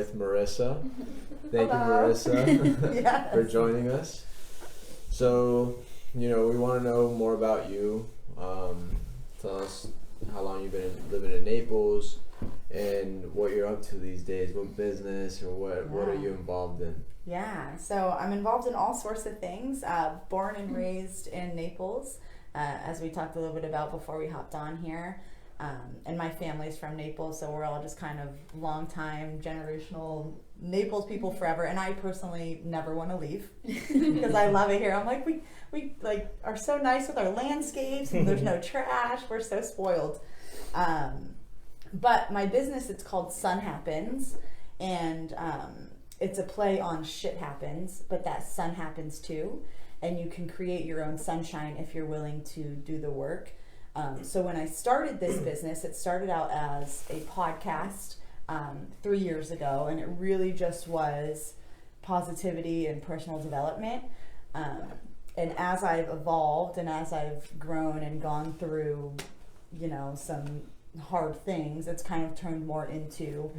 with Marissa. Thank you, Hello. Marissa, Yes. for joining us. So, we want to know more about you. Tell us how long you've been living in Naples and what you're up to these days. What business or what are you involved in? Yeah, so I'm involved in all sorts of things. Born and raised in Naples, as we talked a little bit about before we hopped on here. And my family's from Naples, so we're all just kind of long-time, generational Naples people forever. And I personally never want to leave because I love it here. I'm like, we like are so nice with our landscapes, and there's no trash. We're so spoiled. But my business, it's called Sun Happens, and it's a play on shit happens, but that sun happens too. And you can create your own sunshine if you're willing to do the work. So when I started this business, it started out as a podcast 3 years ago, and it really just was positivity and personal development. And as I've evolved and as I've grown and gone through, some hard things, it's kind of turned more into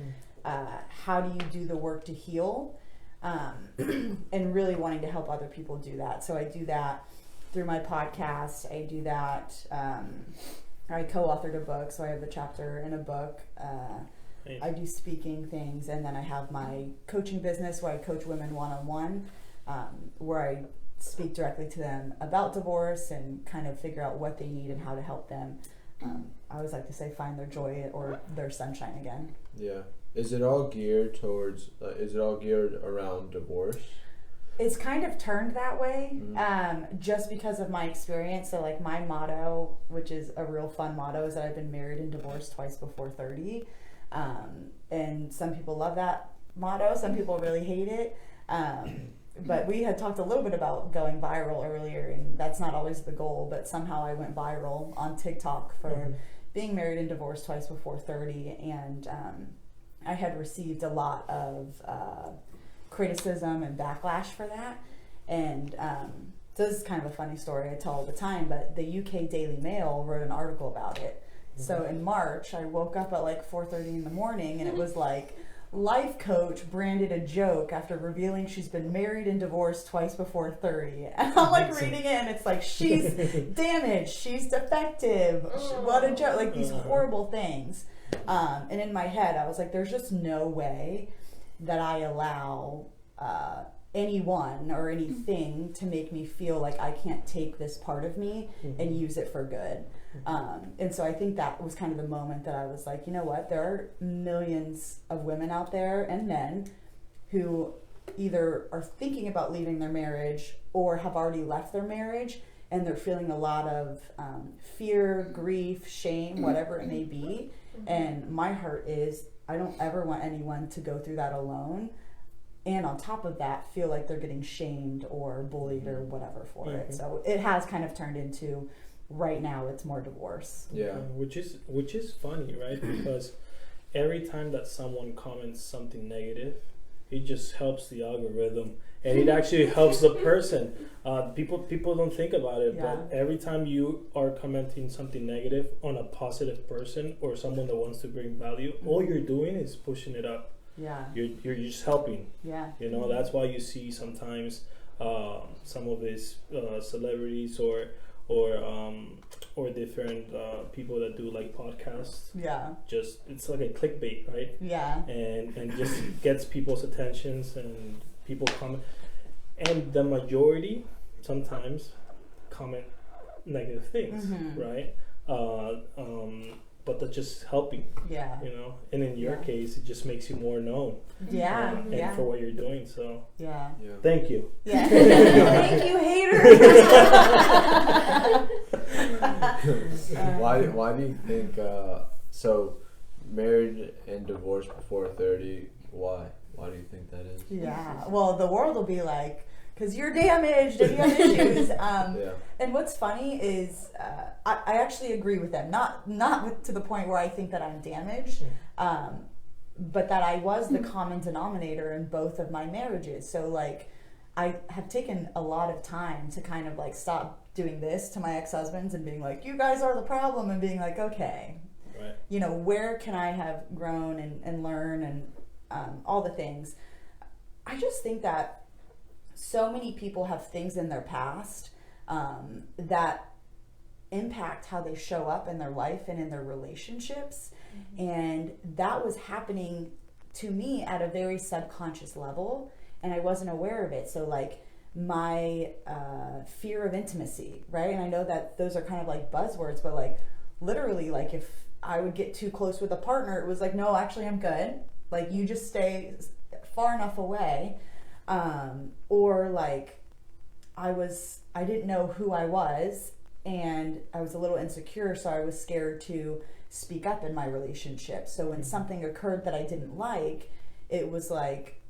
how do you do the work to heal, and really wanting to help other people do that. So I do that through my podcast. I do that. I co-authored a book, so I have a chapter in a book. I do speaking things, and then I have my coaching business where I coach women one-on-one, where I speak directly to them about divorce and kind of figure out what they need and how to help them. I always like to say find their joy or their sunshine again. Yeah. Is it all geared around divorce? It's kind of turned that way, just because of my experience. So like my motto, which is a real fun motto, is that I've been married and divorced twice before 30. And some people love that motto. Some people really hate it. But we had talked a little bit about going viral earlier, and that's not always the goal, but somehow I went viral on TikTok for being married and divorced twice before 30. And I had received a lot of criticism and backlash for that. And so this is kind of a funny story I tell all the time, but the UK Daily Mail wrote an article about it. So in March, I woke up at like 4:30 in the morning, and it was like, life coach branded a joke after revealing she's been married and divorced twice before 30. And I'm like reading it, and it's like, she's damaged, she's defective, what a joke, like these horrible things. And in my head, I was like, there's just no way that I allow anyone or anything to make me feel like I can't take this part of me and use it for good. And so I think that was kind of the moment that I was like, you know what, there are millions of women out there and men who either are thinking about leaving their marriage or have already left their marriage, and they're feeling a lot of fear, grief, shame, whatever it may be. And my heart is, I don't ever want anyone to go through that alone, and on top of that feel like they're getting shamed or bullied or whatever for it. So it has kind of turned into, right now it's more divorce. Yeah. Which is funny, right? Because every time that someone comments something negative, it just helps the algorithm, and it actually helps the person. People don't think about it, but every time you are commenting something negative on a positive person or someone that wants to bring value, all you're doing is pushing it up. Yeah. You're just helping. Yeah. That's why you see sometimes some of these celebrities or different people that do like podcasts. Yeah. Just, it's like a clickbait, right? Yeah. And just gets people's attentions, and people comment, and the majority sometimes comment negative things, right? But that's just helping. Yeah. And in your case, it just makes you more known. Yeah. And for what you're doing. So yeah. Thank you. Yeah. Thank you, haters. Why do you think so married and divorced before 30? Why do you think that is? Yeah. Well, the world will be like, because you're damaged and you have issues. And what's funny is I actually agree with them. Not to the point where I think that I'm damaged, but that I was the common denominator in both of my marriages. So like, I have taken a lot of time to kind of like stop doing this to my ex-husbands and being like, you guys are the problem, and being like, okay, right. Where can I have grown and learn and all the things. I just think that so many people have things in their past that impact how they show up in their life and in their relationships. And that was happening to me at a very subconscious level, and I wasn't aware of it. So like my fear of intimacy, right? And I know that those are kind of like buzzwords, but like literally, like if I would get too close with a partner, it was like, no, actually I'm good. Like you just stay far enough away. Or like I didn't know who I was, and I was a little insecure, so I was scared to speak up in my relationship. So when something occurred that I didn't like, it was like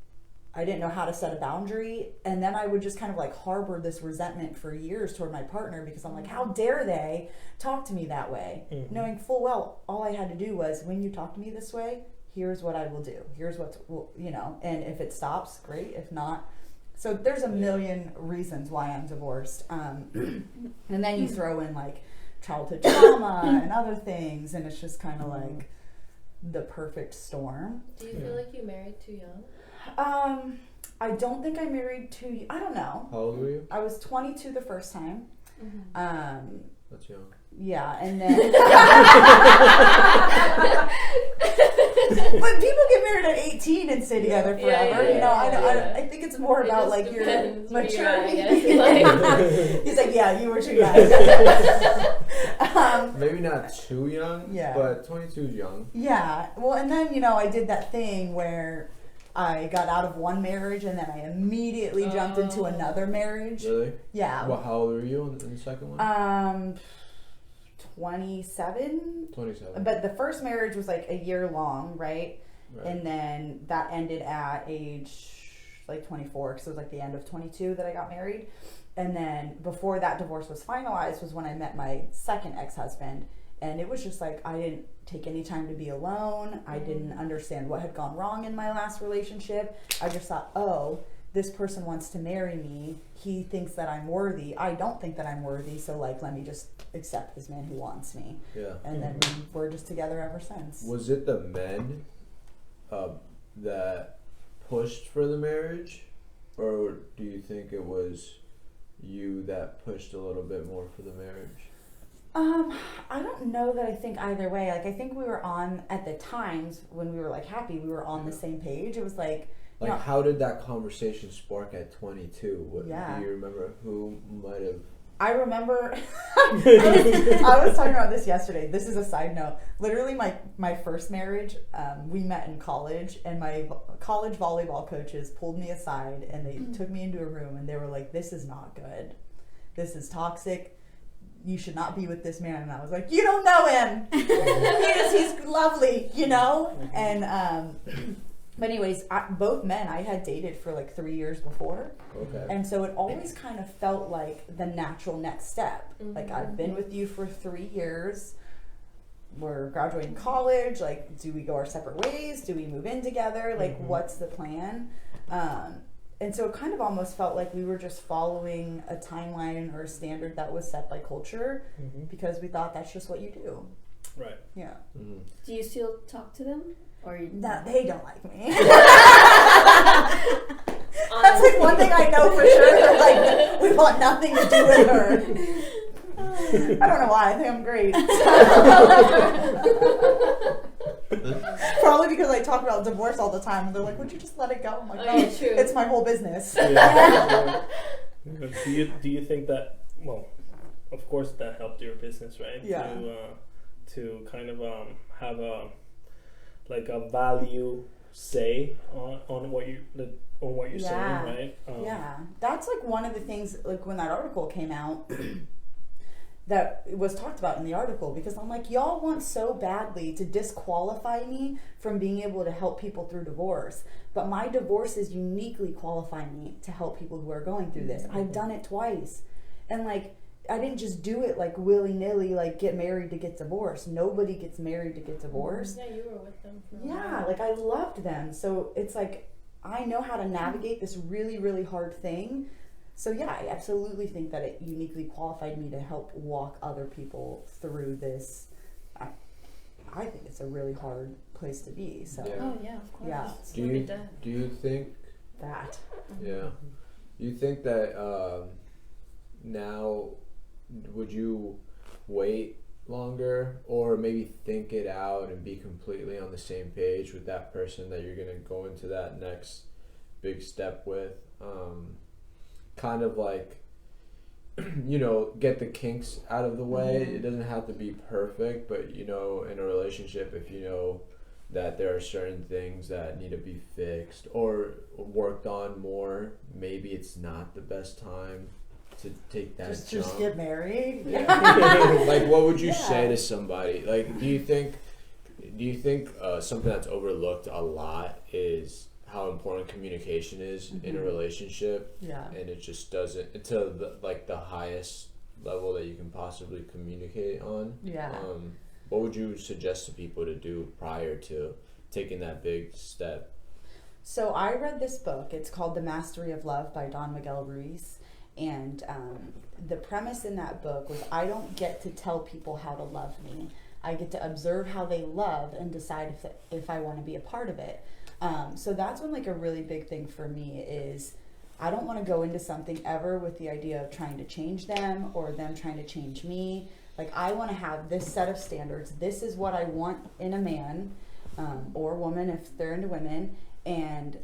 I didn't know how to set a boundary, and then I would just kind of like harbor this resentment for years toward my partner, because I'm like, how dare they talk to me that way, knowing full well all I had to do was, when you talk to me this way, here's what I will do, here's what, you know, and if it stops, great. If not, so there's a million reasons why I'm divorced. And then you throw in like childhood trauma and other things, and it's just kind of like the perfect storm. Do you feel like you married too young? I don't think I married too, I don't know. How old were you? I was 22 the first time. That's young. Yeah, and then but people get married at 18 and stay together forever. You know, I think it's more about like your maturity. He's like, yeah, you were too young. Maybe not too young, but 22 is young. Yeah, well, and then, you know, I did that thing where I got out of one marriage and then I immediately jumped into another marriage. Really? Yeah. Well, how old were you in the second one? 27. 27. But the first marriage was like a year long, right? Right. And then that ended at age like 24, because it was like the end of 22 that I got married. And then before that divorce was finalized was when I met my second ex-husband. And it was just like, I didn't take any time to be alone. I didn't understand what had gone wrong in my last relationship. I just thought, oh, this person wants to marry me. He thinks that I'm worthy. I don't think that I'm worthy. So like, let me just accept this man who wants me. Yeah. And then we're just together ever since. Was it the men that pushed for the marriage? Or do you think it was you that pushed a little bit more for the marriage? I don't know that I think either way. Like, I think we were on, at the times when we were like happy, we were on the same page. It was like, like, you know, how did that conversation spark at 22? What, Yeah. Do you remember who might have? I remember, I was talking about this yesterday. This is a side note. Literally my first marriage, we met in college, and my college volleyball coaches pulled me aside and they took me into a room and they were like, this is not good. This is toxic. You should not be with this man. And I was like, you don't know him. He's lovely, you know? And, but anyways, both men I had dated for like 3 years before. Okay. And so it always kind of felt like the natural next step. Like, I've been with you for 3 years. We're graduating college. Like, do we go our separate ways? Do we move in together? Like, what's the plan? And so it kind of almost felt like we were just following a timeline or a standard that was set by culture, because we thought that's just what you do. Right. Yeah. Do you still talk to them? Or you... No, they don't like me. That's like one thing I know for sure. They're like, we want nothing to do with her. I don't know why. I think I'm great. Probably because I talk about divorce all the time, and they're like, would you just let it go? I'm like, no, it's my whole business. Yeah. Do you think that, well, of course that helped your business, right? Yeah. To kind of have a value say on what you're saying, right? Yeah, that's like one of the things, like when that article came out, that was talked about in the article, because I'm like, y'all want so badly to disqualify me from being able to help people through divorce, but my divorce is uniquely qualifying me to help people who are going through this. I've done it twice, and like, I didn't just do it like willy-nilly, like get married to get divorced. Nobody gets married to get divorced. Yeah, you were with them for a Yeah, while. like I loved them. So it's like, I know how to navigate this really, really hard thing. So yeah, I absolutely think that it uniquely qualified me to help walk other people through this. I think it's a really hard place to be. So Yeah. Oh yeah, of course. Yeah. Do you think that. yeah? Do you think that now would you wait longer or maybe think it out and be completely on the same page with that person that you're gonna go into that next big step with? Kind of like get the kinks out of the way. It doesn't have to be perfect, but in a relationship, if you know that there are certain things that need to be fixed or worked on more, maybe it's not the best time to take that jump. Just get married. Like, what would you Yeah. say to somebody? Like, do you think something that's overlooked a lot is how important communication is in a relationship? Yeah. And it just doesn't until the highest level that you can possibly communicate on. Yeah. What would you suggest to people to do prior to taking that big step? So I read this book. It's called The Mastery of Love by Don Miguel Ruiz. And the premise in that book was I don't get to tell people how to love me. I get to observe how they love and decide if I want to be a part of it. So that's when a really big thing for me is I don't want to go into something ever with the idea of trying to change them or them trying to change me. I want to have this set of standards. This is what I want in a man or woman if they're into women. And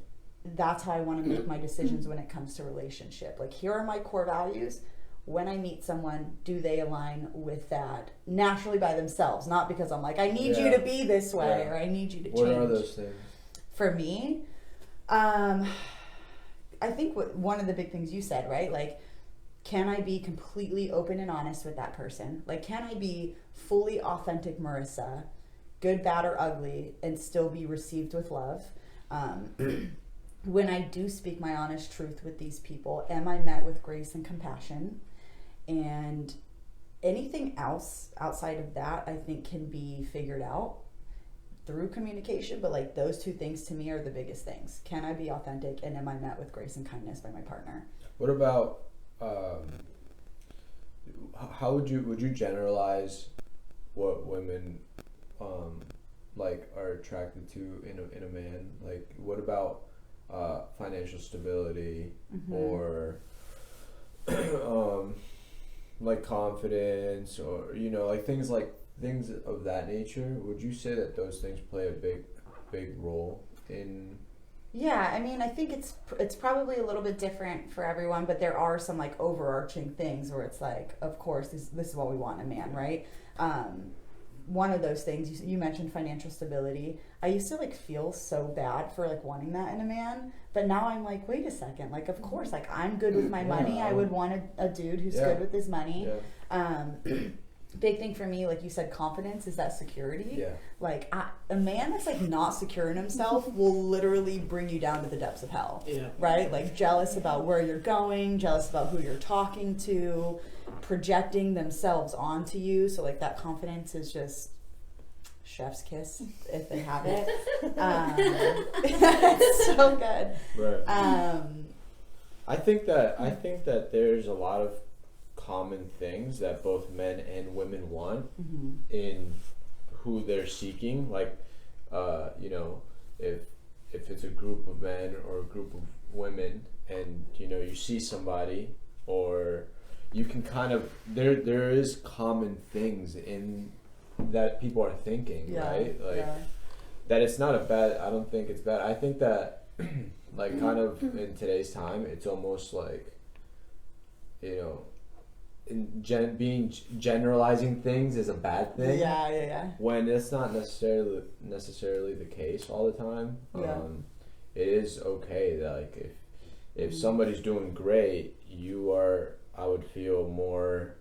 that's how I want to make my decisions when it comes to relationship. Here are my core values. When I meet someone, do they align with that naturally by themselves? Not because I'm I need you to be this way or I need you to change. What are those things? For me, I think one of the big things you said, right? Can I be completely open and honest with that person? Can I be fully authentic Marissa, good, bad, or ugly, and still be received with love? When I do speak my honest truth with these people, am I met with grace and compassion? And anything else outside of that, I think can be figured out through communication, but those two things to me are the biggest things. Can I be authentic, and am I met with grace and kindness by my partner? What about how would you generalize what women are attracted to in a man? What about financial stability or confidence or things of that nature? Would you say that those things play a big role in? Yeah, I mean, I think it's probably a little bit different for everyone, but there are some overarching things where it's of course this is what we want in a man, right? One of those things you mentioned, financial stability. I used to feel so bad for wanting that in a man, but now I'm wait a second, of course, I'm good with my money. I would want a dude who's good with his money. Yeah. Big thing for me, like you said, confidence is that security. Yeah. A man that's not secure in himself will literally bring you down to the depths of hell. Yeah. Right? Jealous about where you're going, jealous about who you're talking to, projecting themselves onto you. So that confidence is just chef's kiss if they have it. It's so good. Right. I think that there's a lot of common things that both men and women want in who they're seeking. If it's a group of men or a group of women, and you see somebody, or you can kind of there is common things in that people are thinking, right? That it's not a bad. I don't think it's bad. I think that kind of in today's time, it's almost being generalizing things is a bad thing. Yeah. When it's not necessarily the case all the time. It is okay that if somebody's doing great, I would feel more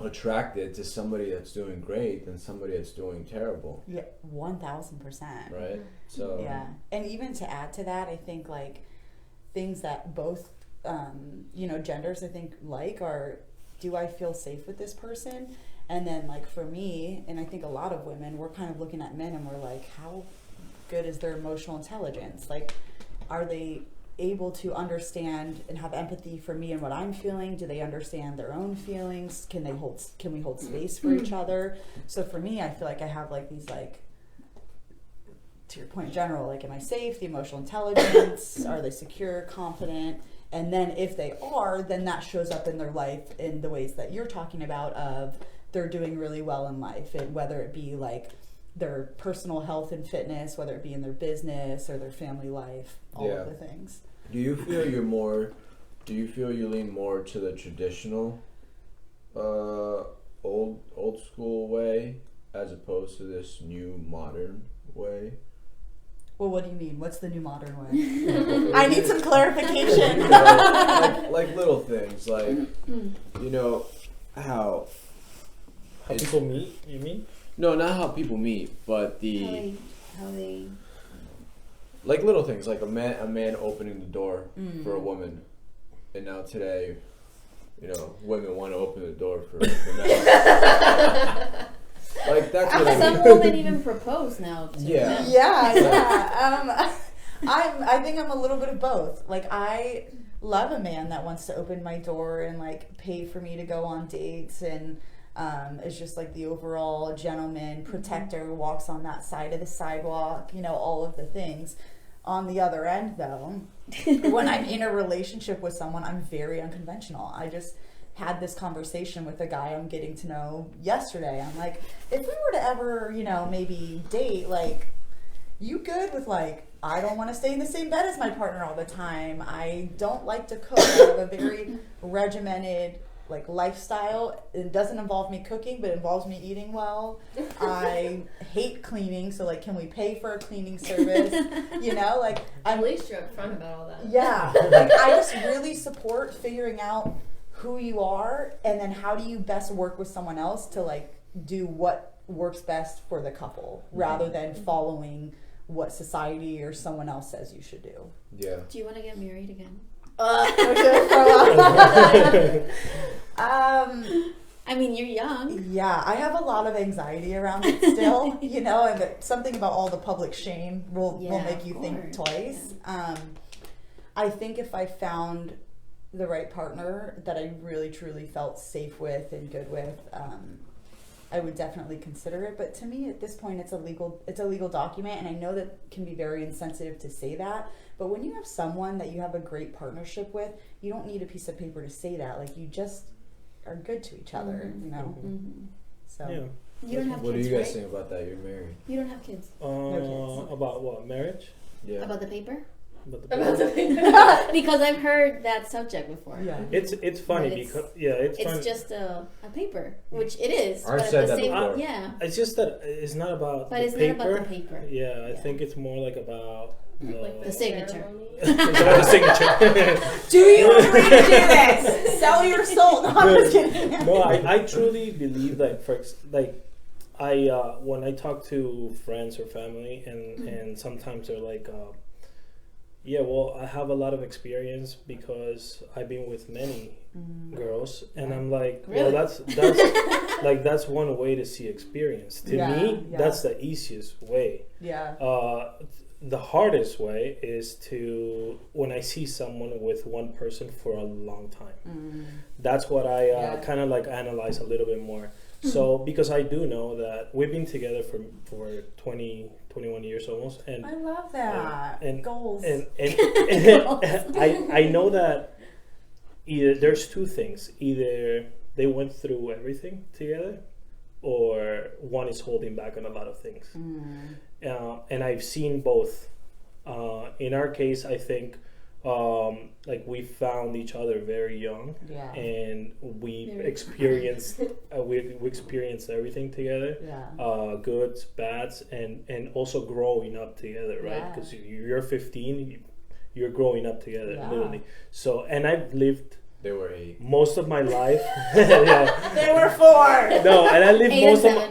attracted to somebody that's doing great than somebody that's doing terrible. Yeah, 1000%. Right. So yeah, and even to add to that, I think things that both genders I think are, do I feel safe with this person? And then for me, and I think a lot of women, we're kind of looking at men and we're how good is their emotional intelligence? Are they able to understand and have empathy for me and what I'm feeling? Do they understand their own feelings? Can we hold space for each other? So for me, I feel like I have like these like, to your point, general, like, am I safe? The emotional intelligence, are they secure, confident? And then if they are, then that shows up in their life in the ways that you're talking about of they're doing really well in life, and whether it be like their personal health and fitness, whether it be in their business or their family life, all of the things. Do you feel you lean more to the traditional old school way as opposed to this new modern way? Well, what do you mean? What's the new modern way? I need some clarification. You know, like little things, like, you know, how people meet, you mean? No, not how people meet, but how they like little things, like a man opening the door for a woman, and now today, you know, women want to open the door for men. Like that's what I some mean. women even propose now to men. I think I'm a little bit of both. Like, I love a man that wants to open my door and like pay for me to go on dates, and is just like the overall gentleman, protector, walks on that side of the sidewalk, you know, all of the things. On the other end, though, when I'm in a relationship with someone, I'm very unconventional. I just had this conversation with a guy I'm getting to know yesterday. I'm like, if we were to ever, you know, maybe date, like, you good with like, I don't want to stay in the same bed as my partner all the time. I don't like to cook. I have a very regimented like lifestyle. It doesn't involve me cooking, but it involves me eating well. I hate cleaning, so like, can we pay for a cleaning service? You know, like, At least you're upfront about all that. yeah, like, I just really support figuring out who you are, and then how do you best work with someone else to like do what works best for the couple, rather than following what society or someone else says you should do. Yeah. Do you want to get married again? I mean, you're young. Yeah, I have a lot of anxiety around it still, you know, and something about all the public shame will make you think twice. I think if I found the right partner that I really truly felt safe with and good with, I would definitely consider it. But to me, at this point, it's a legal document, and I know that can be very insensitive to say that. But when you have someone that you have a great partnership with, you don't need a piece of paper to say that. Like, you just are good to each other, you know. So you don't have what kids, do you guys right? think about that? You're married. You don't have kids. No kids. About what? Marriage? Yeah. About the paper? About the Because I've heard that subject before. yeah. It's funny But it's- because it's funny. It's just a paper, which it is. I've but said at the that same before. Yeah. It's just that it's not about But the it's paper. not about the paper. Yeah, I think it's more like about The signature. the signature. Do you agree to do this? Sell your soul. No, I'm just kidding. No, I truly believe that when I talk to friends or family, and sometimes they're like, yeah, well, I have a lot of experience because I've been with many girls, and I'm like, well, Really? that's like that's one way to see experience. To me, that's the easiest way. Yeah. The hardest way is when I see someone with one person for a long time. That's what I kind of like analyze a little bit more. So because I do know that we've been together for 21 years almost, and I love that. and Goals. and I know that either there's two things: either they went through everything together, or one is holding back on a lot of things. And I've seen both. In our case, I think like we found each other very young, and we experienced we experienced everything together, goods, bads, and also growing up together, right? Because you're 15, you're growing up together, literally. So, and I've lived. They were 8. Most of my life. They were 4. No, and I lived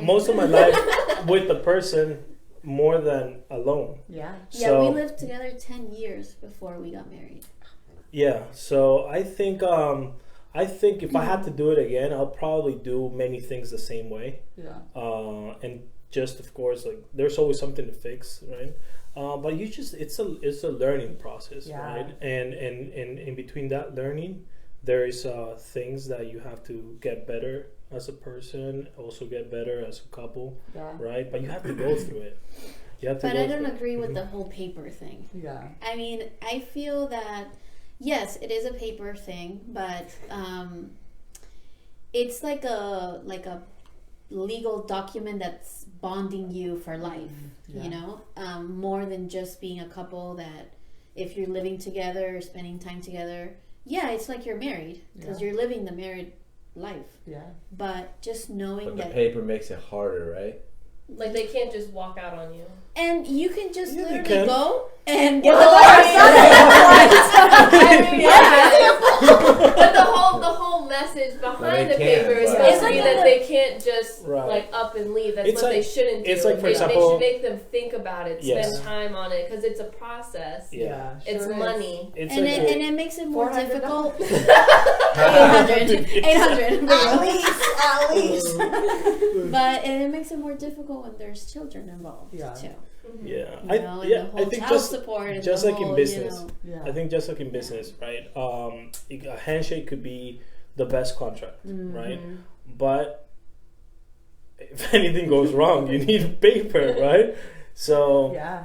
most of my life with the person more than alone. Yeah. Yeah, we lived together 10 years before we got married. Yeah, so I think I think if I had to do it again, I'll probably do many things the same way. Yeah. And just of course, like there's always something to fix, right? But you just it's a learning process, Yeah. right? And in between that learning, there is things that you have to get better as a person, also get better as a couple, Yeah. right? But you have to go through it. You have to. But go I don't through agree it. with the whole paper thing. Yeah. I mean, I feel that yes, it is a paper thing, but it's like a legal document that's bonding you for life. Yeah. You know, more than just being a couple that if you're living together, spending time together, yeah, it's like you're married because Yeah. you're living the married life. Yeah. But just knowing But the that, paper makes it harder, right? Like they can't just walk out on you. and you can just Yeah, they literally can. go and But the whole message behind they the paper is can't, supposed but- to be that they can't just Right. like up and leave. That's It's what like- they shouldn't do. it's like, for they example- should make them think about it, Yes. spend time on it, because it's a process. Yeah. It's sure is. money. It's and like it, and it makes it more $400. difficult. 800 At least. But and it makes it more difficult when there's children involved Yeah. too. yeah. You I know, and yeah. the I whole think child support and just the like in whole, business. you know, Yeah. I think just like in business, right? A handshake could be the best contract, right? But if anything goes wrong, you need paper, right? So, Yeah.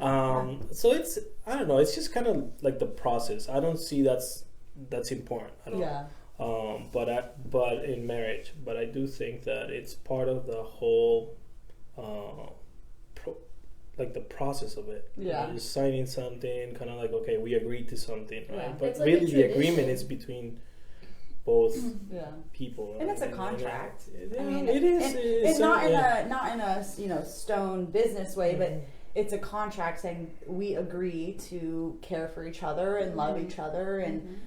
so it's I don't know. It's just kind of like the process. I don't see that's important at all. Yeah. But in marriage, but I do think that it's part of the whole, like the process of it. Yeah. You're signing something, kind of like okay, we agreed to something, right? Yeah. But It's like a really, the agreement tradition. is between both Yeah. people. And it's a right? contract. Yeah, I mean, it is. It's not in yeah. a stone business way, but it's a contract saying we agree to care for each other and love each other and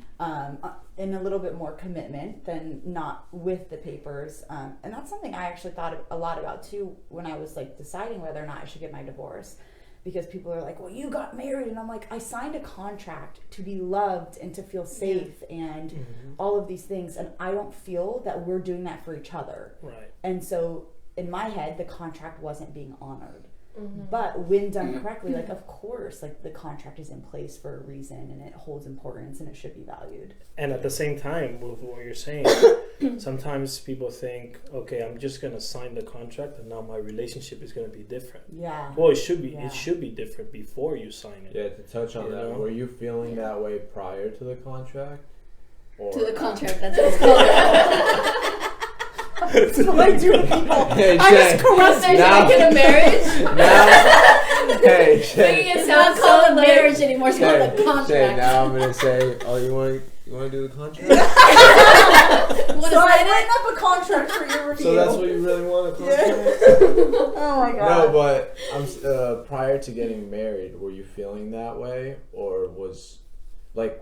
in a little bit more commitment than not with the papers. And that's something I actually thought a lot about too when I was like deciding whether or not I should get my divorce. Because people are like, well, you got married. And I'm like, I signed a contract to be loved and to feel safe and all of these things. And I don't feel that we're doing that for each other. Right. And so in my head, the contract wasn't being honored. But when done correctly, like, of course, like the contract is in place for a reason and it holds importance and it should be valued. And at the same time, with what you're saying, sometimes people think, okay, I'm just gonna sign the contract and now my relationship is gonna be different. Yeah. Well, it should be. Yeah. It should be different before you sign it. Yeah, to touch on You that, know? were you feeling that way prior to the contract? Or to the contract. That's what it's called. That's what I do to people. Hey, I Shay. just caress There's Now- like in a marriage. Now, hey, Making Shay. it It's not sound called so a like marriage anymore. It's called a Shay, contract. now I'm gonna say, oh, you want to do the contract? What So I is written up a contract for your review. So that's what you really want to contract? Oh my god. No, but I'm prior to getting married, were you feeling that way, or was like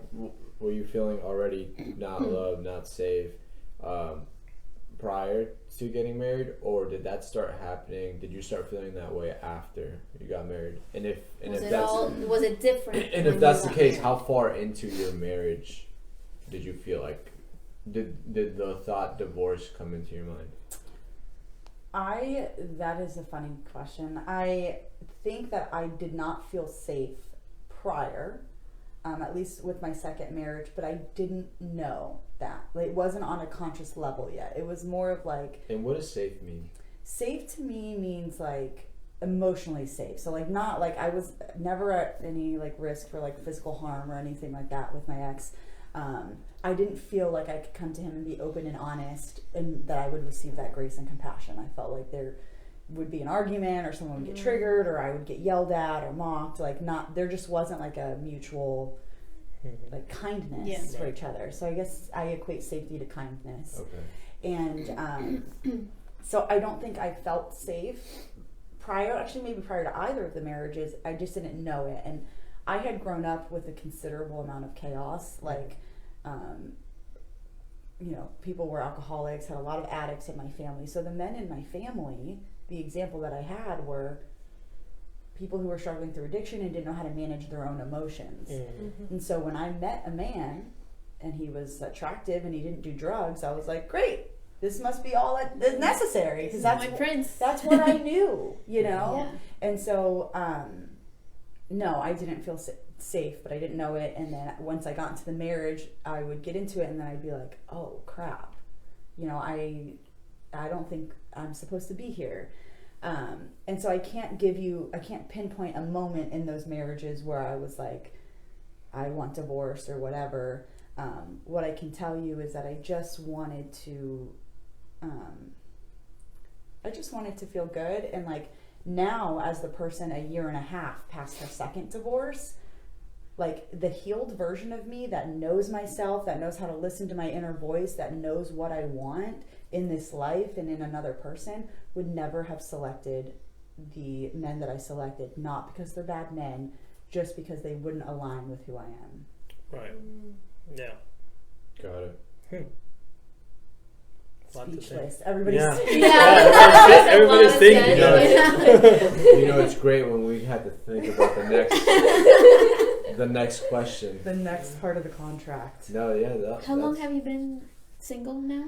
were you feeling already not loved, not safe, prior to getting married, or did that start happening? Did you start feeling that way after you got married? And if was it different? and when if that's you the got case, married? how far into your marriage did you feel like did the thought divorce come into your mind? That is a funny question. I think that I did not feel safe prior, at least with my second marriage, but I didn't know that. Like, it wasn't on a conscious level yet. It was more of like, And what does safe mean? safe to me means like emotionally safe. So like not like I was never at any like risk for like physical harm or anything like that with my ex. I didn't feel like I could come to him and be open and honest and that I would receive that grace and compassion. I felt like there would be an argument or someone would get triggered or I would get yelled at or mocked. Like there just wasn't like a mutual like kindness for each other. So I guess I equate safety to kindness. Okay. And so I don't think I felt safe prior to either of the marriages. I just didn't know it. And I had grown up with a considerable amount of chaos. Like, people were alcoholics, had a lot of addicts in my family. So the men in my family, the example that I had were people who were struggling through addiction and didn't know how to manage their own emotions. And so when I met a man and he was attractive and he didn't do drugs, I was like, great, this must be all that's necessary, because that's my prince. That's what I knew, you know. Yeah. And so, no, I didn't feel safe, but I didn't know it. And then once I got into the marriage, I would get into it, and then I'd be like, oh crap, you know, I don't think I'm supposed to be here. And so I can't pinpoint a moment in those marriages where I was like, I want divorce or whatever. What I can tell you is that I just wanted to feel good. And like now, as the person a year and a half past her second divorce, like the healed version of me that knows myself, that knows how to listen to my inner voice, that knows what I want in this life and in another person, would never have selected the men that I selected, not because they're bad men, just because they wouldn't align with who I am. Right. Yeah. Got it. Speechless. Everybody's Everybody's thinking. You know, it's great when we had to think about the next question. the next part of the contract. No, yeah. How long have you been single now?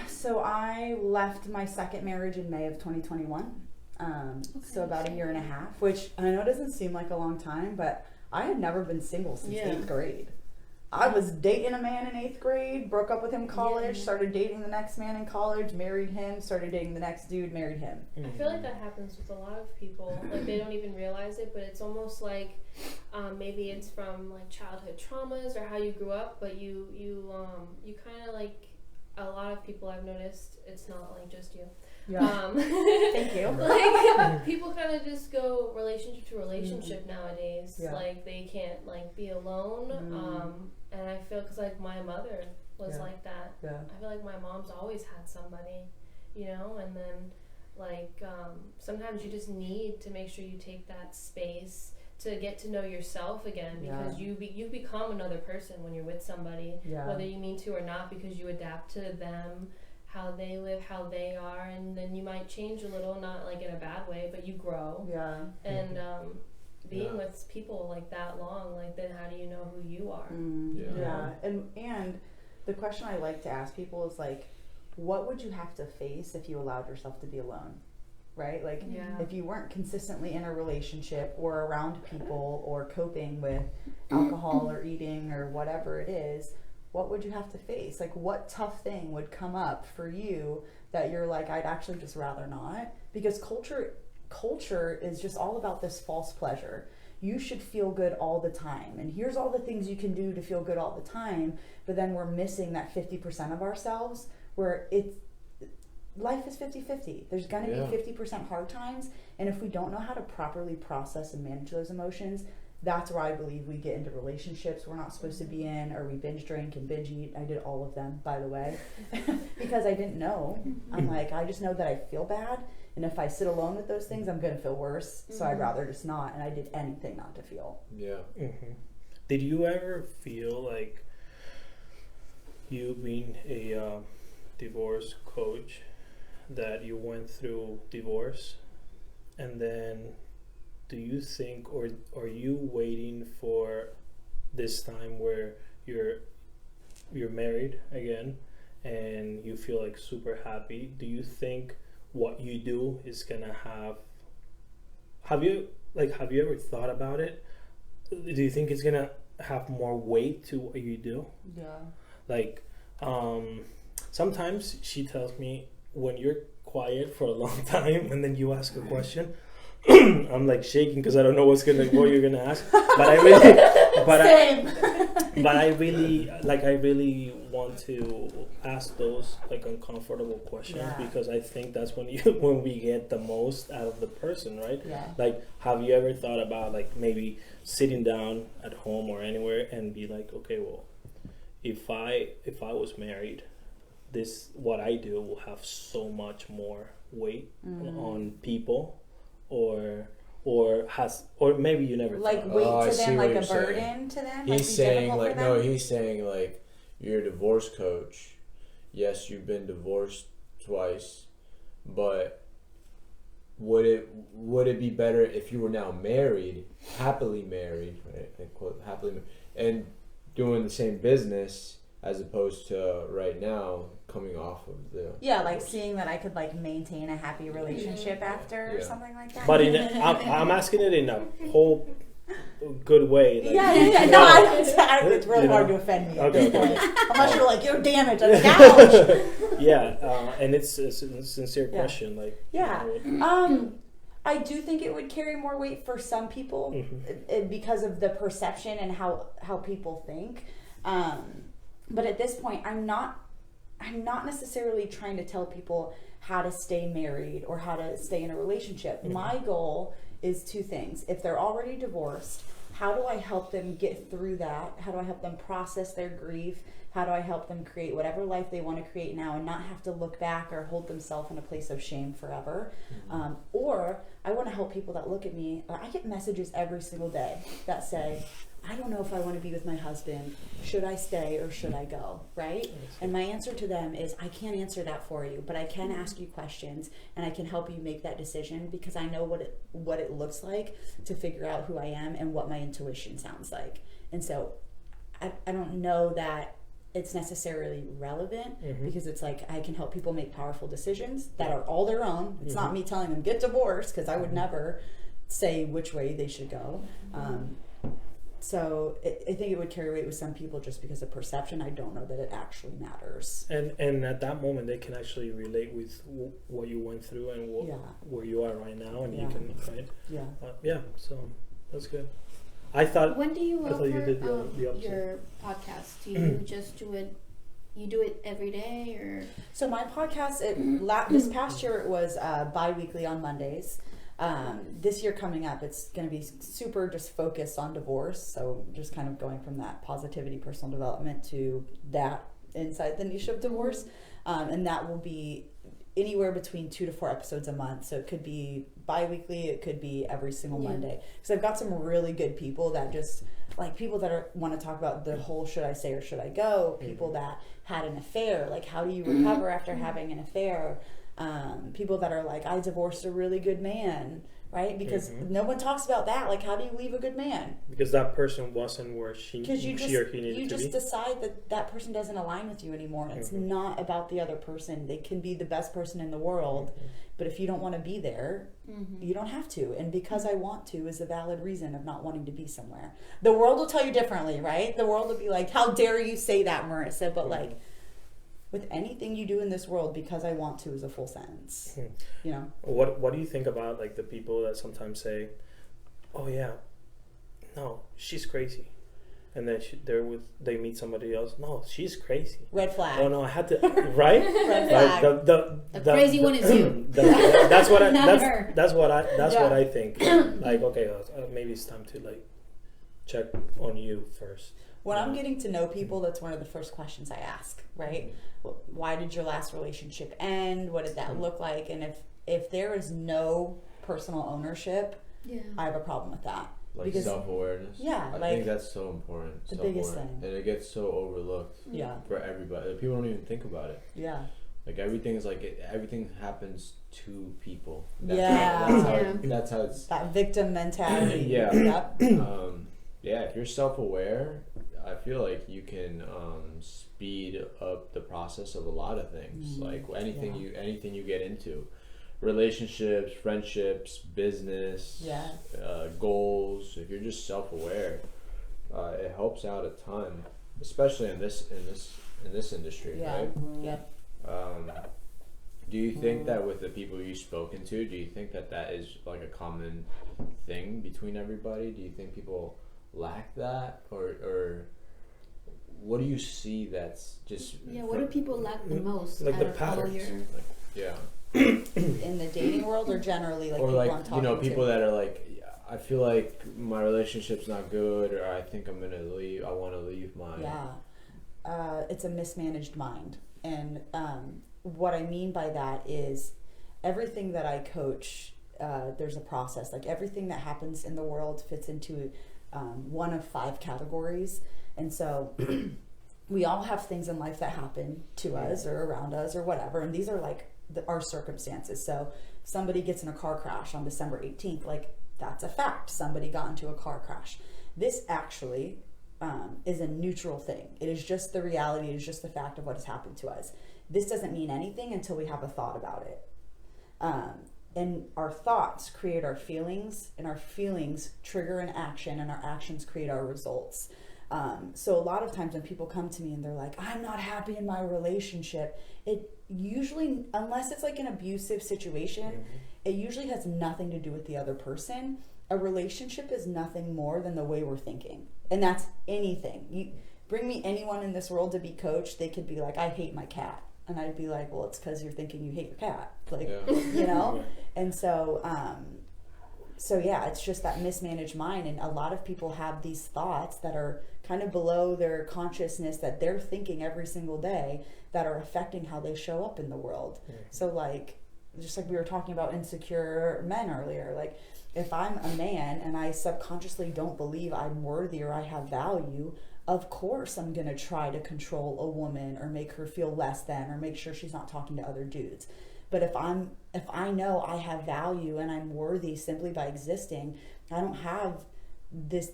So I left my second marriage in May of 2021. So about a year and a half, which I know doesn't seem like a long time, but I had never been single since 8th grade. I was dating a man in 8th grade, broke up with him in college, started dating the next man in college, married him, started dating the next dude, married him. I feel like that happens with a lot of people. Like they don't even realize it, but it's almost like maybe it's from like childhood traumas or how you grew up, but you kind of like, a lot of people I've noticed, it's not like just you. Yeah. Thank you. Like people kind of just go relationship to relationship nowadays. Yeah. Like they can't like be alone. And I feel because like my mother was like that. Yeah. I feel like my mom's always had somebody, you know. And then like sometimes you just need to make sure you take that space to get to know yourself again, because you become another person when you're with somebody, whether you mean to or not, because you adapt to them, how they live, how they are, and then you might change a little, not like in a bad way, but you grow. Yeah. And being with people like that long, like then how do you know who you are? Yeah. And the question I like to ask people is like, what would you have to face if you allowed yourself to be alone? Right? Like if you weren't consistently in a relationship or around people or coping with alcohol or eating or whatever it is, what would you have to face? Like what tough thing would come up for you that you're like, I'd actually just rather not? Because culture is just all about this false pleasure. You should feel good all the time. And here's all the things you can do to feel good all the time. But then we're missing that 50% of ourselves where life is 50-50. There's going to be 50% hard times. And if we don't know how to properly process and manage those emotions, that's where I believe we get into relationships we're not supposed to be in, or we binge drink and binge eat. I did all of them, by the way, because I didn't know. I'm like, I just know that I feel bad. And if I sit alone with those things, I'm going to feel worse. So I'd rather just not. And I did anything not to feel. Yeah. Did you ever feel like you being a divorce coach, that you went through divorce, and then do you think, or are you waiting for this time where you're married again and you feel like super happy? Do you think what you do is gonna have you ever thought about it? Do you think it's gonna have more weight to what you do? Yeah. Like sometimes she tells me, when you're quiet for a long time and then you ask a question, I'm like shaking because I don't know what you're gonna ask. But I really want to ask those like uncomfortable questions, because I think that's when we get the most out of the person, right? Yeah. Like, have you ever thought about like maybe sitting down at home or anywhere and be like, okay, well, if I was married, this what I do will have so much more weight on people, or maybe you never like thought. weight to them, like a burden to them. He's saying like no, he's saying like you're a divorce coach. Yes, you've been divorced twice, but would it be better if you were now married, happily married, right? I quote happily married, and doing the same business as opposed to right now coming off of the like seeing that I could like maintain a happy relationship after or something like that. But I'm asking it in a whole good way. Like, No, it's really hard to offend me at this point. Unless you're like, you're damaged on the couch. And it's a sincere question. Like, I do think it would carry more weight for some people because of the perception and how people think. But at this point, I'm not necessarily trying to tell people how to stay married or how to stay in a relationship. My goal is two things. If they're already divorced, how do I help them get through that? How do I help them process their grief? How do I help them create whatever life they want to create now and not have to look back or hold themselves in a place of shame forever? Or I want to help people that look at me. I get messages every single day that say, I don't know if I want to be with my husband. Should I stay or should I go? Right? And my answer to them is, I can't answer that for you, but I can ask you questions and I can help you make that decision because I know what it looks like to figure out who I am and what my intuition sounds like. And so I don't know that it's necessarily relevant because it's like I can help people make powerful decisions that are all their own. It's not me telling them get divorced because I would never say which way they should go. So I think it would carry weight with some people just because of perception. I don't know that it actually matters. And at that moment, they can actually relate with what you went through and where you are right now, and you can, right? So that's good. I thought. When do you offer you did the opposite. your podcast? Do you just do it? You do it every day, or? So my podcast, this past year it was bi-weekly on Mondays. This year coming up, it's going to be super just focused on divorce. So just kind of going from that positivity, personal development to that inside the niche of divorce. And that will be anywhere between 2 to 4 episodes a month. So it could be bi-weekly, it could be every single Monday. Because I've got some really good people that just, like people that want to talk about the whole should I say or should I go, people that had an affair, like how do you recover after having an affair, people that are like, I divorced a really good man, right? Because no one talks about that. Like, how do you leave a good man? Because that person wasn't where she or he needed to be. You just decide that person doesn't align with you anymore. It's not about the other person. They can be the best person in the world, but if you don't want to be there, you don't have to. And because I want to is a valid reason of not wanting to be somewhere. The world will tell you differently, right? The world will be like, how dare you say that, Marissa? But like, with anything you do in this world, because I want to is a full sentence. You know. What do you think about like the people that sometimes say, "Oh yeah, no, she's crazy," and then they meet somebody else. No, she's crazy. Red flag. Oh no, I had to right. Red flag. The crazy one is you. That's what I. Not her. That's what I think. Like okay, maybe it's time to like check on you first. When I'm getting to know people, that's one of the first questions I ask, right? Why did your last relationship end? What did that look like? And if there is no personal ownership, I have a problem with that. Like self-awareness. Yeah. I think that's so important. The biggest thing. And it gets so overlooked for everybody. People don't even think about it. Yeah. Like everything happens to people. That's how it's... That victim mentality. If you're self-aware, I feel like you can speed up the process of a lot of things. Like anything you get into, relationships, friendships, business, goals. If you're just self-aware, it helps out a ton, especially in this industry, right? Yeah. Do you think that with the people you've spoken to, do you think that is like a common thing between everybody? Do you think people lack that, or what do you see that's just what do people lack the most? Like the patterns. In the dating world, or generally, like, or people like I'm talking people to? that are like, I feel like my relationship's not good, or I think I'm gonna leave. I want to leave mine. It's a mismanaged mind, and what I mean by that is everything that I coach. There's a process. Like everything that happens in the world fits into one of 5 categories. And so we all have things in life that happen to us or around us or whatever. And these are like our circumstances. So somebody gets in a car crash on December 18th, like that's a fact. Somebody got into a car crash. This actually, is a neutral thing. It is just the reality. It is just the fact of what has happened to us. This doesn't mean anything until we have a thought about it. And our thoughts create our feelings, and our feelings trigger an action, and our actions create our results. So a lot of times when people come to me and they're like, I'm not happy in my relationship, it usually, unless it's like an abusive situation, it usually has nothing to do with the other person. A relationship is nothing more than the way we're thinking. And that's anything. You bring me anyone in this world to be coached, they could be like, I hate my cat. And I'd be like, well, it's because you're thinking you hate your cat. Like, you know? And so, yeah, it's just that mismanaged mind. And a lot of people have these thoughts that are kind of below their consciousness that they're thinking every single day that are affecting how they show up in the world. So like, just like we were talking about insecure men earlier, like if I'm a man and I subconsciously don't believe I'm worthy or I have value, of course I'm going to try to control a woman or make her feel less than or make sure she's not talking to other dudes. But if I know I have value and I'm worthy simply by existing, I don't have this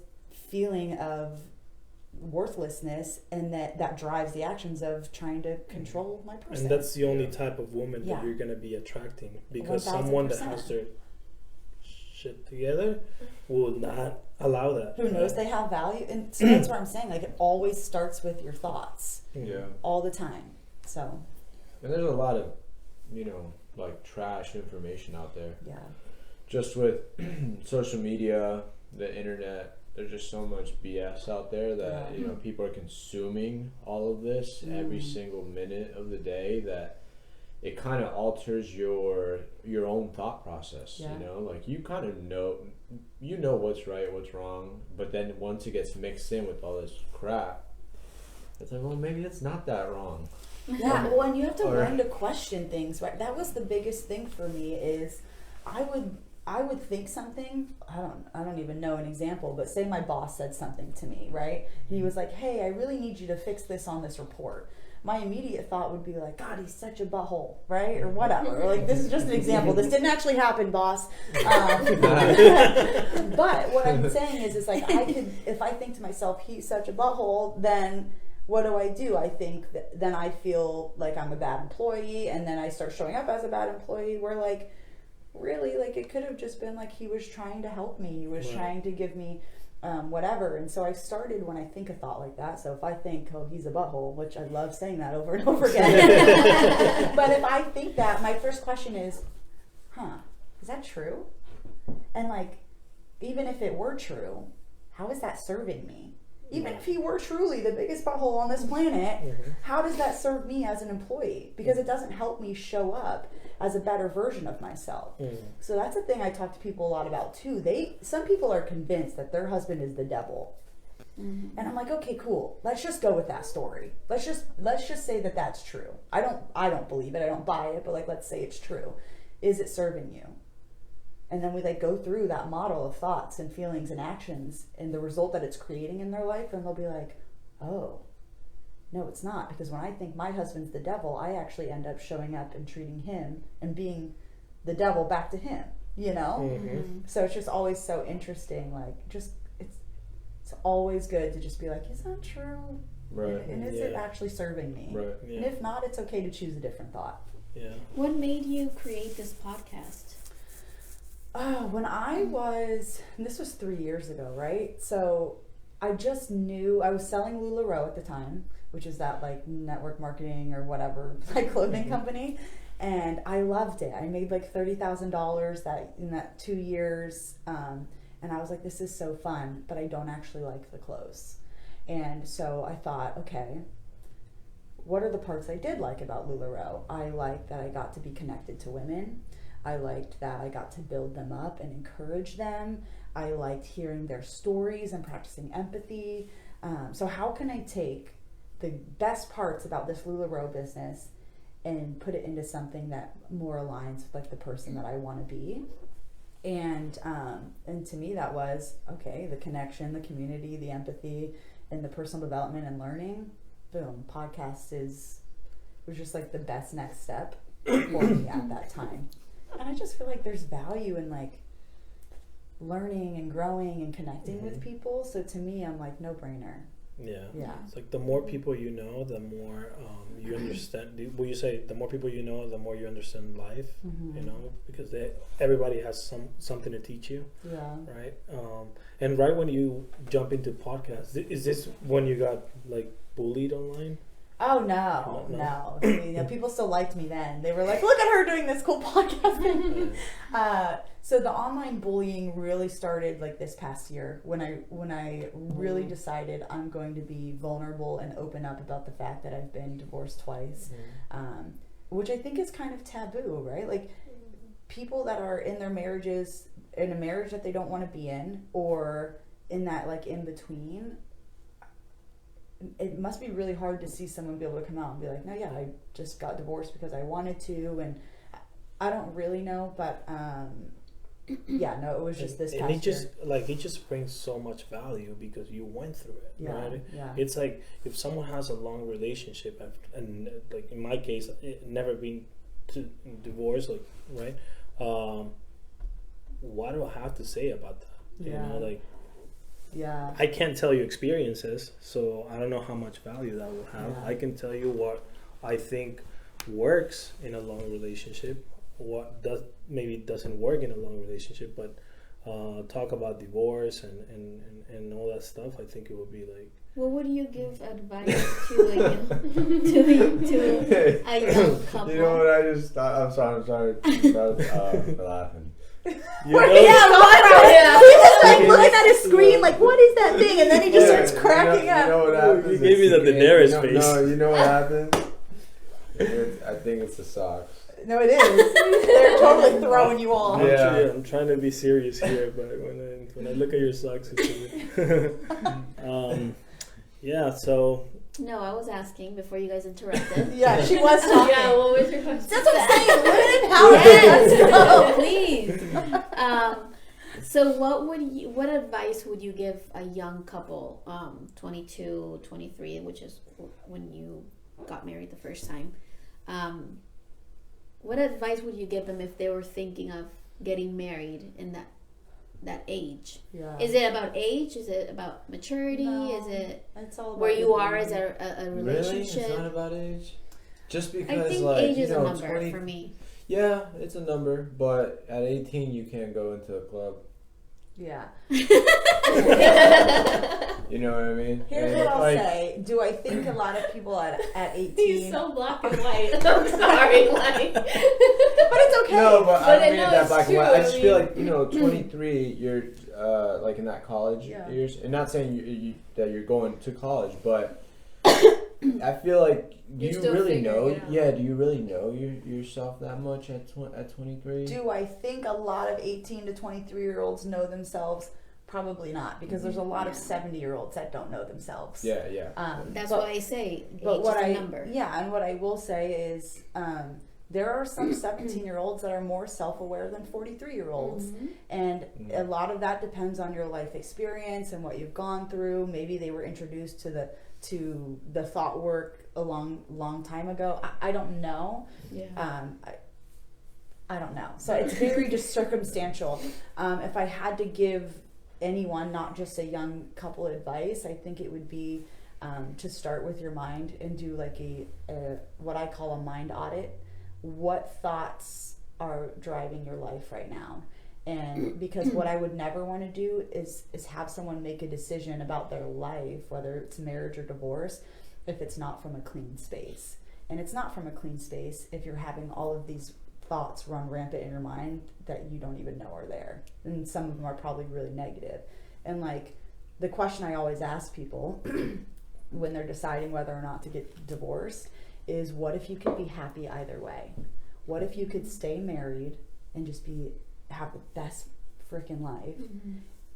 feeling of worthlessness, and that drives the actions of trying to control my person. And that's the only type of woman that you're going to be attracting, because 1000%. someone that has their shit together will not allow that. Who knows they have value. And so that's what I'm saying, like it always starts with your thoughts. All the time. So, and there's a lot of, like trash information out there. Just with social media, the internet, there's just so much BS out there that people are consuming all of this every single minute of the day, that it kind of alters your own thought process. Like you kind of know what's right, what's wrong, but then once it gets mixed in with all this crap, it's like, well, maybe it's not that wrong. Well, and you have to learn to question things, right? That was the biggest thing for me. Is I would think something, I don't even know an example, but say my boss said something to me, right? He was like, hey, I really need you to fix this on this report. My immediate thought would be like, God, he's such a butthole, right? Or whatever. Or like, this is just an example. This didn't actually happen, boss. But what I'm saying is like, if I think to myself, he's such a butthole, then what do? I think then I feel like I'm a bad employee, and then I start showing up as a bad employee, where like, really, like it could have just been like he was trying to help me. He was trying to give me whatever. And so I started, when I think a thought like that, so if I think, oh, he's a butthole, which I love saying that over and over again, but if I think that, my first question is, is that true? And like, even if it were true, how is that serving me? Even if he were truly the biggest butthole on this planet, how does that serve me as an employee? Because it doesn't help me show up as a better version of myself. So that's a thing I talk to people a lot about too. Some people are convinced that their husband is the devil. And I'm like, okay, cool. Let's just go with that story. Let's just say that that's true. I don't believe it. I don't buy it, but like, let's say it's true. Is it serving you? And then we like go through that model of thoughts and feelings and actions and the result that it's creating in their life, and they'll be like, oh, no, it's not. Because when I think my husband's the devil, I actually end up showing up and treating him and being the devil back to him, So it's just always so interesting. Like, just it's always good to just be like, is that true? Right. And is it actually serving me? Right. And if not, it's okay to choose a different thought. What made you create this podcast? When this was 3 years ago, right? So I just knew I was selling LuLaRoe at the time, which is that like network marketing or whatever, like clothing company. And I loved it. I made like $30,000 in that 2 years. And I was like, this is so fun, but I don't actually like the clothes. And so I thought, okay, what are the parts I did like about LuLaRoe? I liked that I got to be connected to women. I liked that I got to build them up and encourage them. I liked hearing their stories and practicing empathy. So how can I take the best parts about this LuLaRoe business and put it into something that more aligns with like the person that I want to be? And to me that was, okay, the connection, the community, the empathy, and the personal development and learning. Boom, podcast was just like the best next step for me at that time. And I just feel like there's value in like learning and growing and connecting with people. So to me, I'm like, no brainer. Yeah. Yeah. It's like the more people you know, the more you understand. Will you say the more people you know, the more you understand life? Mm-hmm. You know, because everybody has something to teach you, Yeah. right? And right when you jump into podcasts, is this when you got like bullied online? Oh no. You know, people still liked me then. They were like, "Look at her doing this cool podcast thing." So the online bullying really started like this past year when I really decided I'm going to be vulnerable and open up about the fact that I've been divorced twice, which I think is kind of taboo, right? Like people that are in their marriages, in a marriage that they don't want to be in, or in that like in between. It must be really hard to see someone be able to come out and be like, no, yeah, I just got divorced because I wanted to, and I don't really know, but yeah, no, it was just this past and it just year. it just brings so much value because you went through it, right? Yeah. It's like if someone has a long relationship and like in my case, it never been to divorce, like right? What do I have to say about that? You know, like. Yeah. I can't tell you experiences, so I don't know how much value that will have. Yeah. I can tell you what I think works in a long relationship, what doesn't work in a long relationship, but talk about divorce and all that stuff. I think it would be like. What would you give advice to a young couple? You know what I just thought? I'm sorry for laughing. You know, He's just like looking at his screen, like, what is that thing? And then he just starts cracking up. You know what happens? You gave me the Daenerys face. No, you know what happens? I think it's the socks. No, it is. They're totally throwing you off. Yeah. I'm trying to be serious here, but when I look at your socks, it's yeah. So. No, I was asking before you guys interrupted. Yeah, she was talking. Yeah, what was your question? That's what I'm saying. Women empowerment. Yes, please. So what advice would you give a young couple, 22, 23, which is when you got married the first time? What advice would you give them if they were thinking of getting married in that age? Yeah. Is it about age? Is it about maturity? No, is it it's all about where you are being- as a relationship? Really? It's not about age? Just because, I think like, age is you know, a number 20, for me. Yeah, it's a number, but at 18 you can't go into a club. Yeah. You know what I mean? Here's And what I'll like, say. Do I think a lot of people at 18... He's so black and white. I'm sorry, like. But it's okay. No, but I But don't mean no, it that it's black and true, white. I I just mean- feel like, 23, you're like in that college Yeah. years. And not saying that you're going to college, but I feel like You're do you still really figuring know? it out. Yeah, do you really know yourself that much at 23? Do I think a lot of 18 to 23-year-olds know themselves? Probably not, because there's a lot of 70-year-olds that don't know themselves. Yeah, yeah. That's but- why I say But age what is a I number. and what I will say is there are some 17-year-olds that are more self-aware than 43-year-olds, Mhm. and a lot of that depends on your life experience and what you've gone through. Maybe they were introduced to the thought work a long time ago. I don't know. Yeah. I don't know. So it's very just circumstantial. If I had to give anyone, not just a young couple, advice, I think it would be to start with your mind and do like a what I call a mind audit. What thoughts are driving your life right now? And because what I would never want to do is have someone make a decision about their life, whether it's marriage or divorce, if it's not from a clean space. And it's not from a clean space if you're having all of these thoughts run rampant in your mind that you don't even know are there. And some of them are probably really negative. And like the question I always ask people when they're deciding whether or not to get divorced is, what if you could be happy either way? What if you could stay married and just have the best freaking life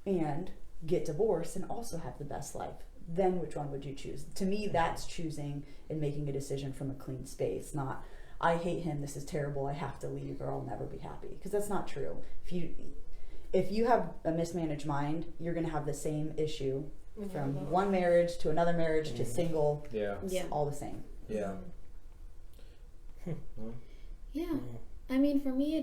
and get divorced and also have the best life? Then which one would you choose? To me, that's choosing and making a decision from a clean space, not I hate him, this is terrible, I have to leave or I'll never be happy. Because that's not true. If you have a mismanaged mind, you're going to have the same issue from one marriage to another marriage to single. Yeah. Yeah. All the same. Yeah. Yeah. I mean, for me,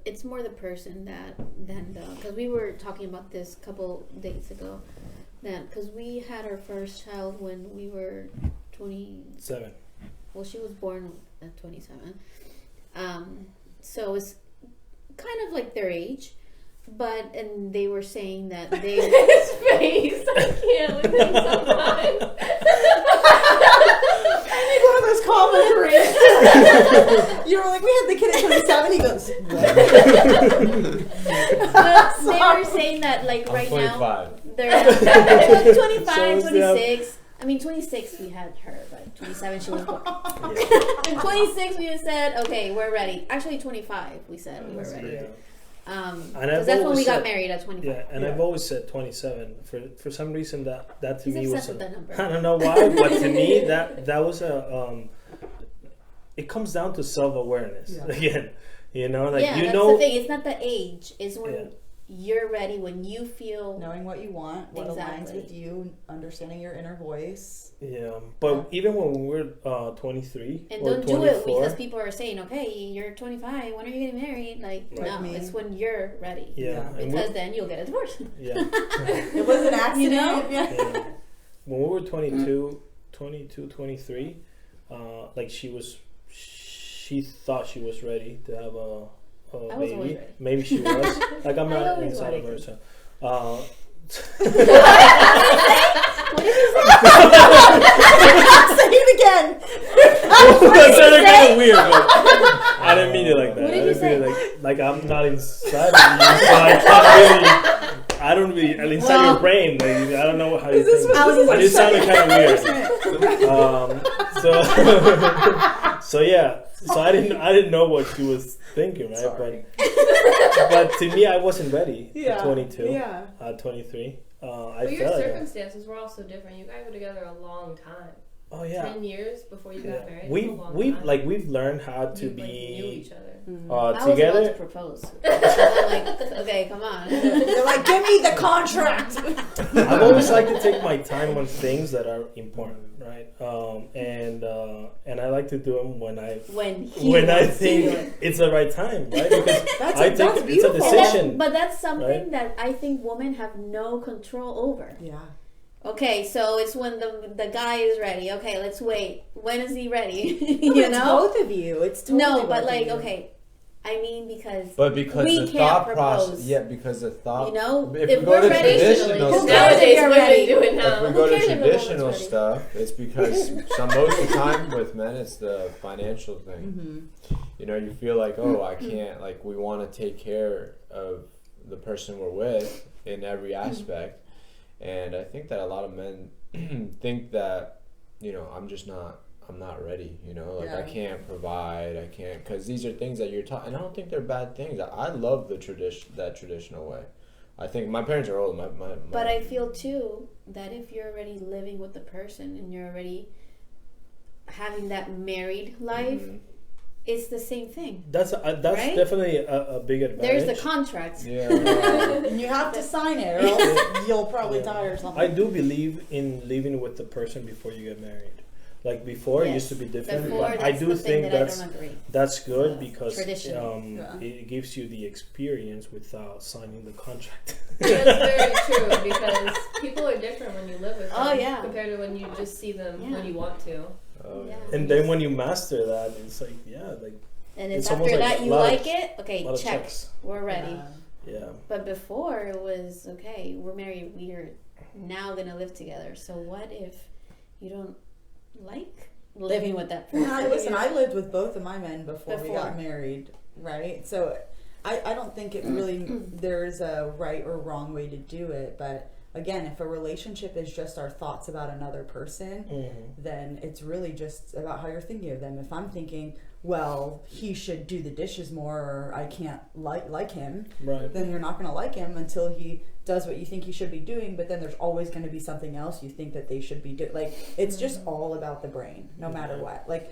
it's more the person than because we were talking about this a couple days ago. then, because we had our first child when we were 7. Well, she was born at 27. So it's kind of like their age, and they were saying that they. His face, I can't with him sometimes. I need one of those commentaries. You were like, we had the kid at 27. He goes, But they were saying that, like, I'm right 25. now, they're 25, So, 26. I mean, 26 we had her, but 27 she was born. And 26 we said, okay, we're ready. Actually, 25 we said we were ready. Yeah. Because I've that's when always we got said- married at 25. Yeah, and I've always said 27. For some reason that to He's me was obsessed with that number. I don't know why, but to me that was a it comes down to self-awareness again. You know, like yeah, you that's know the thing. It's not the age. It's when Yeah. you're ready, when you feel. knowing what you want, what aligns Exactly. with you, understanding your inner voice. Yeah, but even when we were 23 And or don't 24, do it because people are saying, okay, you're 25, when are you getting married? Like, Like no, me. it's when you're ready. yeah, Yeah. and we- Because then you'll get a divorce. yeah, It was an accident. You know? Yeah. yeah. When we were 22, 23, like she thought she was ready to have a I was baby. always ready. Maybe she was. Like I'm I not always inside of wanted her, to. so. What did you say? Say it again. That sounded kind of weird, but I didn't mean it like that. What did I you didn't mean it say? like I'm not inside of you, so I can't really. I don't really inside your brain. Like, I don't know how you think. It just sounded kind of weird. So yeah. So I didn't know what she was thinking, right? Sorry. But to me, I wasn't ready Yeah. at 22, Yeah. 23. I But your felt like that. circumstances were also different. You guys were together a long time. Oh yeah. 10 years before you got married. We've That's a long we've time. like we've learned how to you, like, knew be each other. I was about to together. propose. I'm like, okay, come on. They're like, give me the contract. I've always liked to take my time on things that are important, right? And I like to do them when I When I think it's the right time, right? Because That's I think that's it's a beautiful. decision. But that's something right? that I think women have no control over. Yeah. Okay, so it's when the guy is ready. Okay, let's wait. When is he ready? No, You it's know? both of you. It's totally No, both but of like, you. okay, I mean because But because we the can't thought propose. process, yeah, because the thought, You know, if if we go we're to ready, traditional who stuff, cares if Nowadays, you're women ready? do it if now. we Who go to cares if a woman's traditional ready? stuff, it's because most of the time with men, it's the financial thing. Mm-hmm. You know, you feel like, oh, I can't, like, we want to take care of the person we're with in every aspect. And I think that a lot of men think that, you know, I'm not ready, you know, like I Yeah. can't provide, I can't, because these are things that you're taught, and I don't think they're bad things. I love that traditional way. I think my parents are old. But I feel too that if you're already living with the person and you're already having that married life, Mhm. it's the same thing. That's Right? definitely a big advantage. There's the contract. Yeah. And you have to sign it, or else you'll probably Yeah. die or something. I do believe in living with the person before you get married. Like before, it Yes. used to be different. Before, But that's I do the thing think that that's I don't agree. that's good Yeah. because Tradition. Yeah. it gives you the experience without signing the contract. That's very true because people are different when you live with them Oh, yeah. compared to when you just see them Yeah. when you want to. Oh, Yeah. And then when you master that, it's like like And if It's after almost like that a you lot of- like it, okay, a lot of check. checks. We're ready. Yeah. But before it was okay, we're married, we're now gonna live together. So what if you don't like living with that person? Yeah, listen, I lived with both of my men before we Before. got married, right? So I don't think it really, there's a right or wrong way to do it. But again, if a relationship is just our thoughts about another person, then it's really just about how you're thinking of them. If I'm thinking, well, he should do the dishes more, or I can't like him, Right. then you're not going to like him until he does what you think he should be doing. But then there's always going to be something else you think that they should be doing. Like, it's just all about the brain, no matter what. Like,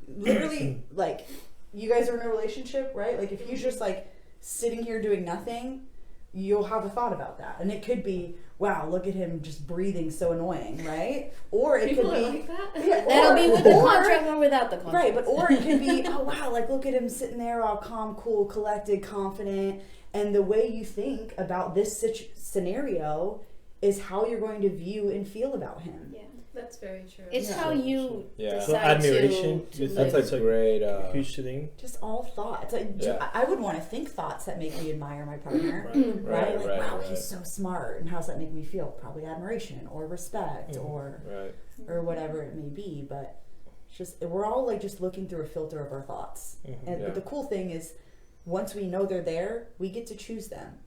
literally, like, you guys are in a relationship, right? Like, if he's just like sitting here doing nothing, you'll have a thought about that. And it could be, wow, look at him just breathing, so annoying, right? Or it People could are be like that. yeah, That'll be with the or- contract or without the contract. Right, but or it could be, oh wow, like look at him sitting there all calm, cool, collected, confident, and the way you think about this scenario is how you're going to view and feel about him. Yeah. That's very true. It's how you Yeah. decide So admiration, to That's live. a great. huge thing. Just all thoughts. I would want to think thoughts that make me admire my partner. Right. Right? Like, wow, he's so smart. And how's that make me feel? Probably admiration or respect or whatever it may be. But it's just, we're all like just looking through a filter of our thoughts. And but the cool thing is, once we know they're there, we get to choose them.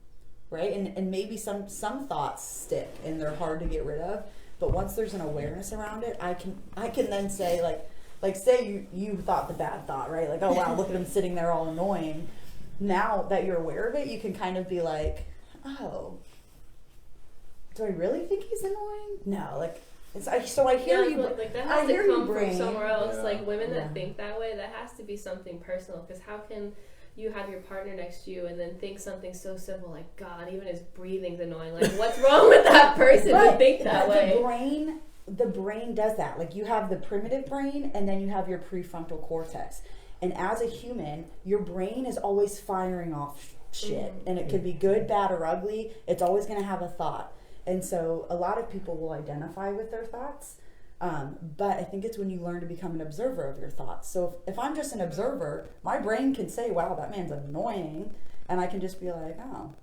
Right? And maybe some thoughts stick and they're hard to get rid of. But once there's an awareness around it, I can then say like say you thought the bad thought, right? Like, oh wow, look at him sitting there all annoying. Now that you're aware of it, you can kind of be like, oh, do I really think he's annoying? No, like so I hear you. Like that has to come from brain. somewhere else. Yeah. Like women that think that way, that has to be something personal. Because how can you have your partner next to you and then think something so simple like, God, even his breathing's annoying. Like, what's wrong with that person to think that way? The brain does that. Like, you have the primitive brain and then you have your prefrontal cortex. And as a human, your brain is always firing off shit. And it could be good, bad, or ugly. It's always going to have a thought. And so a lot of people will identify with their thoughts. But I think it's when you learn to become an observer of your thoughts. So if I'm just an observer, my brain can say, wow, that man's annoying. And I can just be like, oh,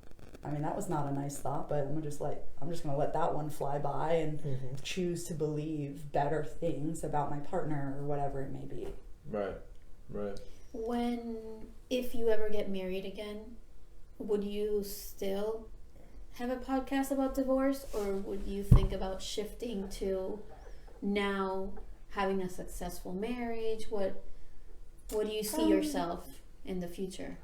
I mean, that was not a nice thought, but I'm just going to let that one fly by and choose to believe better things about my partner or whatever it may be. Right. If you ever get married again, would you still have a podcast about divorce, or would you think about shifting to now having a successful marriage? What do you see yourself in the future?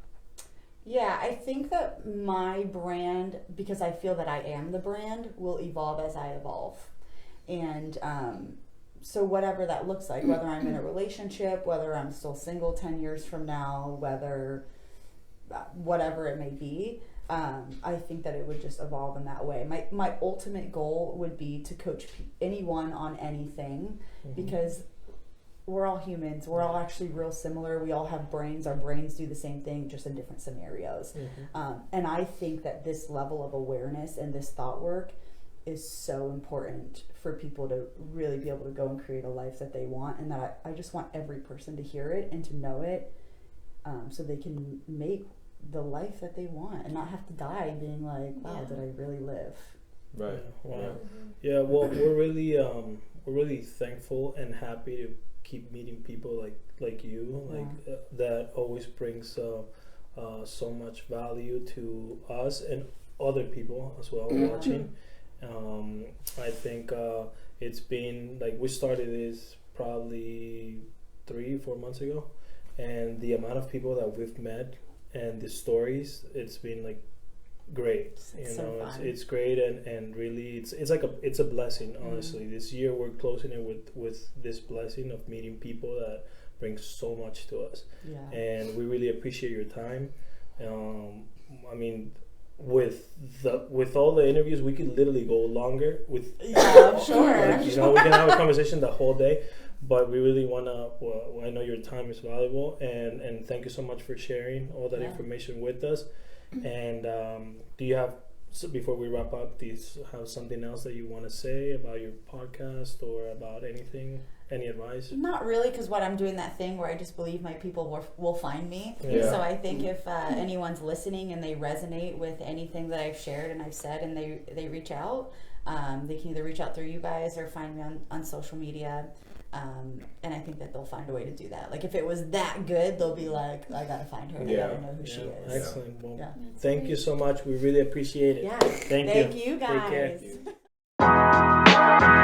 Yeah, I think that my brand, because I feel that I am the brand, will evolve as I evolve. And so whatever that looks like, whether I'm in a relationship, whether I'm still single 10 years from now, whatever it may be, I think that it would just evolve in that way. My ultimate goal would be to coach anyone on anything, because we're all humans. We're all actually real similar. We all have brains. Our brains do the same thing, just in different scenarios. And I think that this level of awareness and this thought work is so important for people to really be able to go and create a life that they want. And that I just want every person to hear it and to know it, so they can make the life that they want and not have to die being like, wow, did I really live? Right. Wow. Yeah. Well, we're really thankful and happy to keep meeting people like you, that always brings so much value to us and other people as well watching. I think it's been like, we started this probably 3-4 months ago, and the amount of people that we've met and the stories, it's been like great. It's great, and really it's a blessing, honestly. This year we're closing it with this blessing of meeting people that brings so much to us, and we really appreciate your time. I mean, with all the interviews, we could literally go longer with I'm sure. we can have a conversation the whole day, but we really want to, I know your time is valuable, and thank you so much for sharing all that information with us. And do you have, before we wrap up, do you have something else that you want to say about your podcast or about anything? Any advice? Not really, because what I'm doing that thing where I just believe my people will find me. Yeah. So I think if anyone's listening and they resonate with anything that I've shared and I've said, and they reach out, they can either reach out through you guys or find me on social media. And I think that they'll find a way to do that. Like, if it was that good, they'll be like, I gotta find her and I gotta know who she is. Excellent. Well, thank you so much. We really appreciate it. Yeah. Thank you guys. Take care.